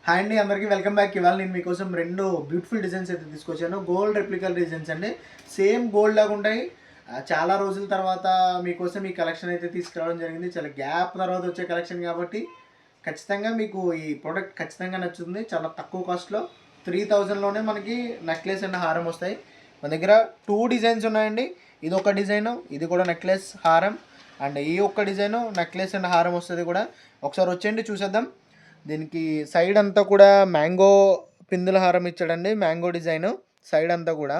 Hi అండి, అందరికీ welcome back. ఇవాళ నేను మీకోసం రెండు బ్యూటిఫుల్ డిజైన్స్ అయితే తీసుకొచ్చాను. గోల్డ్ రెప్లికల్ డిజైన్స్ అండి. సేమ్ గోల్డ్ లాగా ఉంటాయి. చాలా రోజుల తర్వాత మీకోసం ఈ కలెక్షన్ అయితే తీసుకురావడం జరిగింది. చాలా గ్యాప్ తర్వాత వచ్చే కలెక్షన్ కాబట్టి ఖచ్చితంగా మీకు ఈ ప్రోడక్ట్ ఖచ్చితంగా నచ్చుతుంది. చాలా తక్కువ కాస్ట్లో 3000లోనే మనకి నెక్లెస్ అండ్ హారం వస్తాయి. మన దగ్గర 2 డిజైన్స్ ఉన్నాయండి. ఇది ఒక డిజైను, ఇది కూడా నెక్లెస్ హారం, అండ్ ఈ ఒక్క డిజైను నెక్లెస్ అండ్ హారం వస్తుంది కూడా. ఒకసారి వచ్చేయండి చూసేద్దాం. దీనికి సైడ్ అంతా కూడా మ్యాంగో పిందుల హారం ఇచ్చాడండి. మ్యాంగో డిజైన్ సైడ్ అంతా కూడా,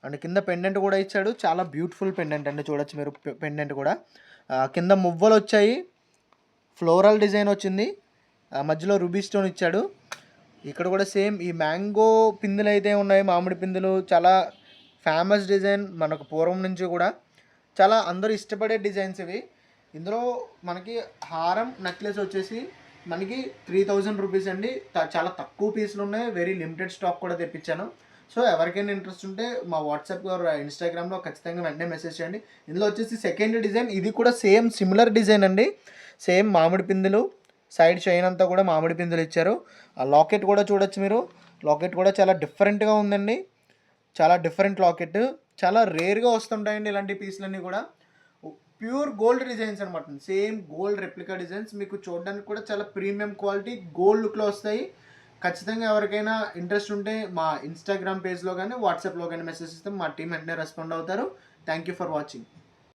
అండ్ కింద పెండెంట్ కూడా ఇచ్చాడు. చాలా బ్యూటిఫుల్ పెండెంట్ అండి, చూడొచ్చు మీరు పెండెంట్ కూడా. కింద మువ్వలు వచ్చాయి, ఫ్లోరల్ డిజైన్ వచ్చింది, మధ్యలో రూబీ స్టోన్ ఇచ్చాడు. ఇక్కడ కూడా సేమ్ ఈ మ్యాంగో పిందులు అయితే ఉన్నాయి, మామిడి పిందులు. చాలా ఫేమస్ డిజైన్ మనకు పూర్వం నుంచి కూడా, చాలా అందరూ ఇష్టపడే డిజైన్స్ ఇవి. ఇందులో మనకి హారం నెక్లెస్ వచ్చేసి మనకి 3000 రూపీస్ అండి. చాలా తక్కువ పీసులు ఉన్నాయి, వెరీ లిమిటెడ్ స్టాక్ కూడా తెప్పించాను. సో ఎవరికైనా ఇంట్రెస్ట్ ఉంటే మా వాట్సాప్ ఇన్స్టాగ్రామ్లో ఖచ్చితంగా వెంటనే మెసేజ్ చేయండి. ఇందులో వచ్చేసి సెకండ్ డిజైన్, ఇది కూడా సేమ్ సిమిలర్ డిజైన్ అండి. సేమ్ మామిడి పిందులు, సైడ్ చైన్ అంతా కూడా మామిడి పిందులు ఇచ్చారు. ఆ లాకెట్ కూడా చూడొచ్చు మీరు. లాకెట్ కూడా చాలా డిఫరెంట్గా ఉందండి. చాలా డిఫరెంట్ లాకెట్. చాలా రేర్గా వస్తుంటాయండి ఇలాంటి పీసులన్నీ కూడా. ప్యూర్ గోల్డ్ డిజైన్స్ అనమాట. Same gold replica designs. మీకు చూడడానికి కూడా చాలా ప్రీమియం క్వాలిటీ గోల్డ్ లుక్లో వస్తాయి. ఖచ్చితంగా ఎవరికైనా ఇంట్రెస్ట్ ఉంటే మా ఇన్స్టాగ్రామ్ పేజ్లో కానీ వాట్సాప్లో కానీ మెసేజ్ ఇస్తే మా టీం వెంటనే రెస్పాండ్ అవుతారు. Thank you for watching.